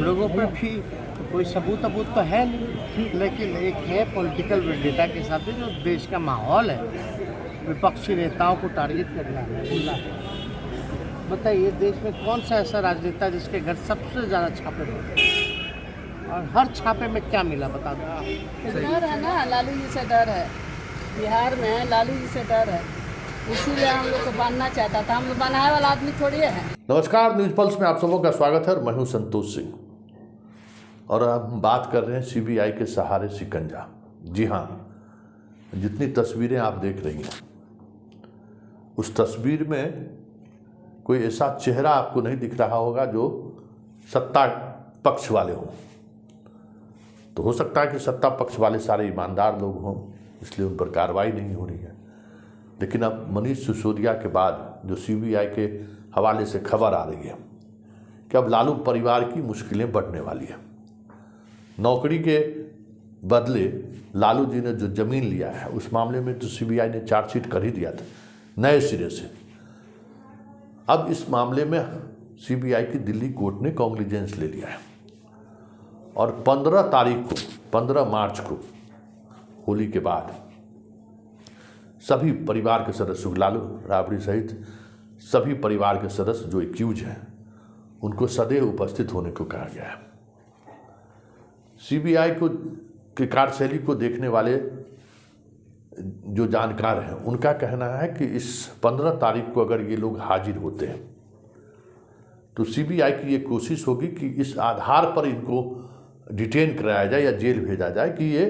लोगों पे भी कोई सबूत तो है नहीं, लेकिन एक है पॉलिटिकल वेंडेटा के साथ जो देश का माहौल है, विपक्षी नेताओं को टारगेट करना है, बोलना है। बताइए, देश में कौन सा ऐसा राजनेता जिसके घर सबसे ज़्यादा छापे पड़े और हर छापे में क्या मिला, बता दो। डर है ना, लालू जी से डर है। बिहार में लालू जी से डर है, इसीलिए हम लोग को बांधना चाहता था। हम लोग बनाए वाला आदमी थोड़ी है। नमस्कार, न्यूज पल्स में आप सबों का स्वागत है। मैं हूं संतोष सिंह और हम बात कर रहे हैं सीबीआई के सहारे शिकंजा। जी हाँ, जितनी तस्वीरें आप देख रही हैं उस तस्वीर में कोई ऐसा चेहरा आपको नहीं दिख रहा होगा जो सत्ता पक्ष वाले हों। तो हो सकता है कि सत्ता पक्ष वाले सारे ईमानदार लोग हों, इसलिए उन पर कार्रवाई नहीं हो रही है। लेकिन अब मनीष सिसोदिया के बाद जो सीबीआई के हवाले से खबर आ रही है कि अब लालू परिवार की मुश्किलें बढ़ने वाली है। नौकरी के बदले लालू जी ने जो जमीन लिया है उस मामले में तो सीबीआई ने चार्जशीट कर ही दिया था नए सिरे से। अब इस मामले में सीबीआई की दिल्ली कोर्ट ने कॉग्निजेंस ले लिया है और 15 मार्च को होली के बाद सभी परिवार के सदस्य, लालू राबड़ी सहित सभी परिवार के सदस्य जो एक्यूज हैं उनको सदैव उपस्थित होने को कहा गया है। सीबीआई को की कार्यशैली को देखने वाले जो जानकार हैं उनका कहना है कि इस 15 तारीख को अगर ये लोग हाजिर होते हैं तो सीबीआई की ये कोशिश होगी कि इस आधार पर इनको डिटेन कराया जाए या जेल भेजा जाए कि ये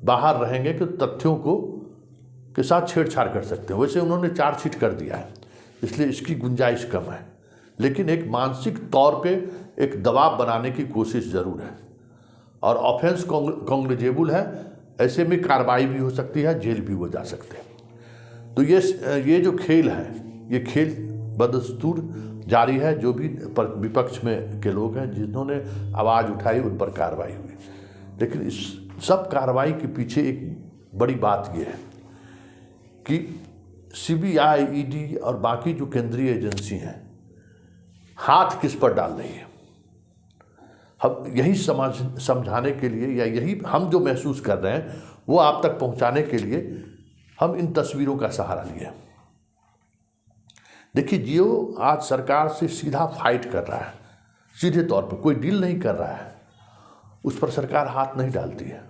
बाहर रहेंगे कि तथ्यों को के साथ छेड़छाड़ कर सकते हैं। वैसे उन्होंने चार्जशीट कर दिया है, इसलिए इसकी गुंजाइश कम है, लेकिन एक मानसिक तौर पे एक दबाव बनाने की कोशिश ज़रूर है और ऑफेंस कॉग्निजेबल है। ऐसे में कार्रवाई भी हो सकती है, जेल भी हो जा सकते हैं। तो ये जो खेल है, ये खेल बदस्तूर जारी है। जो भी विपक्ष में के लोग हैं जिन्होंने आवाज़ उठाई उन पर कार्रवाई हुई, लेकिन इस सब कार्रवाई के पीछे एक बड़ी बात यह है कि सीबीआई, ईडी और बाकी जो केंद्रीय एजेंसी हैं हाथ किस पर डाल रही है। हम यही समझाने के लिए या यही हम जो महसूस कर रहे हैं वो आप तक पहुंचाने के लिए हम इन तस्वीरों का सहारा लिए। देखिए, जियो आज सरकार से सीधा फाइट कर रहा है, सीधे तौर पर कोई डील नहीं कर रहा है, उस पर सरकार हाथ नहीं डालती है,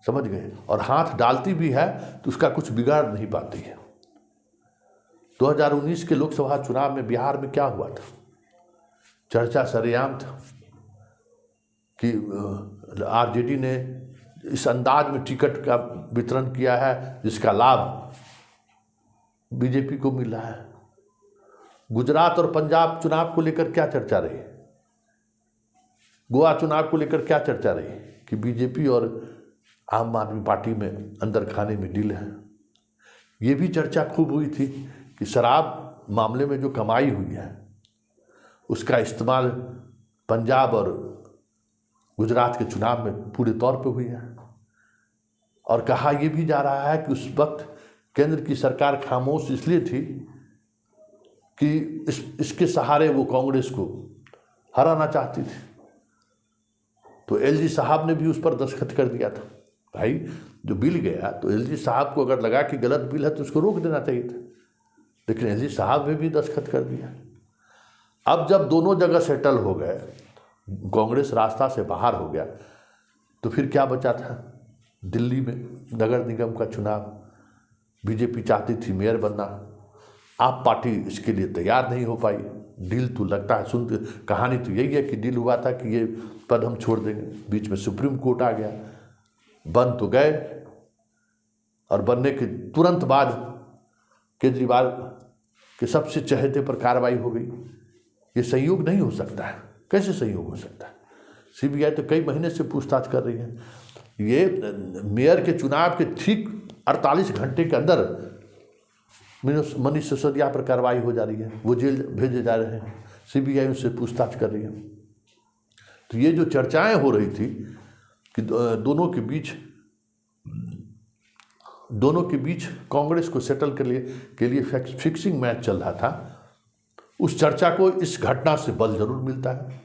समझ गए। और हाथ डालती भी है तो उसका कुछ बिगाड़ नहीं पाती है। 2019 के लोकसभा चुनाव में बिहार में क्या हुआ था, चर्चा सरेआम था कि आरजेडी ने इस अंदाज में टिकट का वितरण किया है जिसका लाभ बीजेपी को मिल रहा है। गुजरात और पंजाब चुनाव को लेकर क्या चर्चा रही, गोवा चुनाव को लेकर क्या चर्चा रही कि बीजेपी और आम आदमी पार्टी में अंदर खाने में डील है। ये भी चर्चा खूब हुई थी कि शराब मामले में जो कमाई हुई है उसका इस्तेमाल पंजाब और गुजरात के चुनाव में पूरे तौर पे हुई है। और कहा यह भी जा रहा है कि उस वक्त केंद्र की सरकार खामोश इसलिए थी कि इसके सहारे वो कांग्रेस को हराना चाहती थी। तो एलजी साहब ने भी उस पर दस्तखत कर दिया था। भाई, जो बिल गया तो एलजी साहब को अगर लगा कि गलत बिल है तो उसको रोक देना चाहिए था, लेकिन एलजी साहब ने भी दस्तखत कर दिया। अब जब दोनों जगह सेटल हो गए, कांग्रेस रास्ता से बाहर हो गया, तो फिर क्या बचा था। दिल्ली में नगर निगम का चुनाव बीजेपी चाहती थी मेयर बनना, आप पार्टी इसके लिए तैयार नहीं हो पाई। डील तो लगता है, सुन कहानी तो यही है कि डील हुआ था कि ये पद हम छोड़ देंगे, बीच में सुप्रीम कोर्ट आ गया, बन तो गए और बनने के तुरंत बाद केजरीवाल के सबसे चहेते पर कार्रवाई हो गई। ये संयोग नहीं हो सकता है, कैसे संयोग हो सकता है। सीबीआई तो कई महीने से पूछताछ कर रही है। ये मेयर के चुनाव के ठीक 48 घंटे के अंदर मनीष सिसोदिया पर कार्रवाई हो जा रही है, वो जेल भेजे जा रहे हैं, सीबीआई उससे पूछताछ कर रही है। तो ये जो चर्चाएं हो रही थी कि दोनों के बीच कांग्रेस को सेटल के लिए फिक्सिंग मैच चल रहा था, उस चर्चा को इस घटना से बल जरूर मिलता है।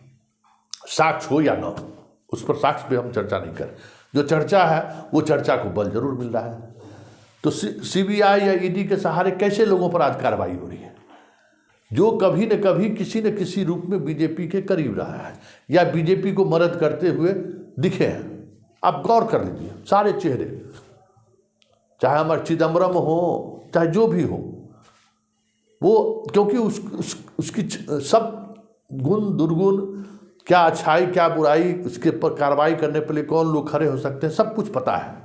साक्ष्य हो या ना हो, उस पर साक्ष्य पे हम चर्चा नहीं करें। जो चर्चा है वो चर्चा को बल जरूर मिल रहा है। तो सीबीआई या ईडी के सहारे कैसे लोगों पर आज कार्रवाई हो रही है जो कभी न कभी किसी न किसी रूप में बीजेपी के करीब रहा है या बीजेपी को मदद करते हुए दिखे हैं। आप गौर कर लीजिए, सारे चेहरे, चाहे हमारे चिदम्बरम हो चाहे जो भी हो, वो क्योंकि उसकी सब गुण दुर्गुण, क्या अच्छाई क्या बुराई, उसके पर कार्रवाई करने के लिए कौन लोग खड़े हो सकते हैं, सब कुछ पता है।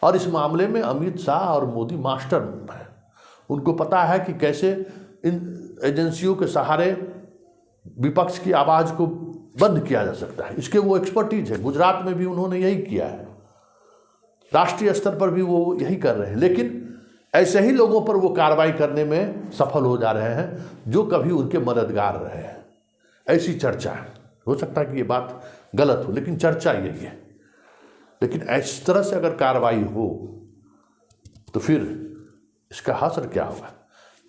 और इस मामले में अमित शाह और मोदी मास्टर हैं। उनको पता है कि कैसे इन एजेंसियों के सहारे विपक्ष की आवाज़ को बंद किया जा सकता है। इसके वो एक्सपर्टीज है। गुजरात में भी उन्होंने यही किया है, राष्ट्रीय स्तर पर भी वो यही कर रहे हैं। लेकिन ऐसे ही लोगों पर वो कार्रवाई करने में सफल हो जा रहे हैं जो कभी उनके मददगार रहे हैं। ऐसी चर्चा है। हो सकता है कि ये बात गलत हो, लेकिन चर्चा यही है। लेकिन इस तरह से अगर कार्रवाई हो तो फिर इसका असर क्या होगा?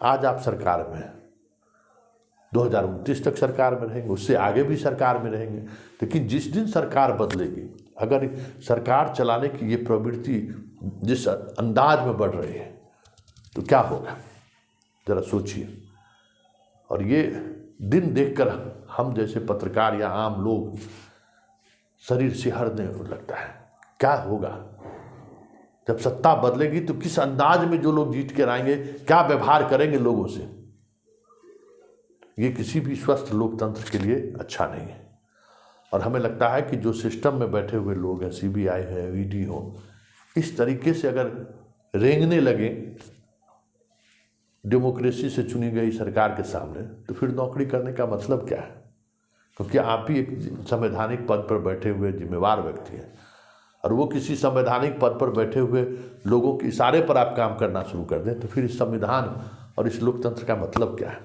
आज आप सरकार में 2029 तक सरकार में रहेंगे, उससे आगे भी सरकार में रहेंगे, लेकिन जिस दिन सरकार बदलेगी, अगर सरकार चलाने की ये प्रवृत्ति जिस अंदाज में बढ़ रही है तो क्या होगा, जरा सोचिए। और ये दिन देखकर हम जैसे पत्रकार या आम लोग शरीर सिहरने लगता है। क्या होगा जब सत्ता बदलेगी? तो किस अंदाज में जो लोग जीत कर आएंगे, क्या व्यवहार करेंगे लोगों से, ये किसी भी स्वस्थ लोकतंत्र के लिए अच्छा नहीं है। और हमें लगता है कि जो सिस्टम में बैठे हुए लोग हैं, सीबीआई है, ईडी हो, इस तरीके से अगर रेंगने लगे डेमोक्रेसी से चुनी गई सरकार के सामने, तो फिर नौकरी करने का मतलब क्या है? क्योंकि आप ही एक संवैधानिक पद पर बैठे हुए जिम्मेवार व्यक्ति हैं, और वो किसी संवैधानिक पद पर बैठे हुए लोगों के इशारे पर आप काम करना शुरू कर दें, तो फिर इस संविधान और इस लोकतंत्र का मतलब क्या है?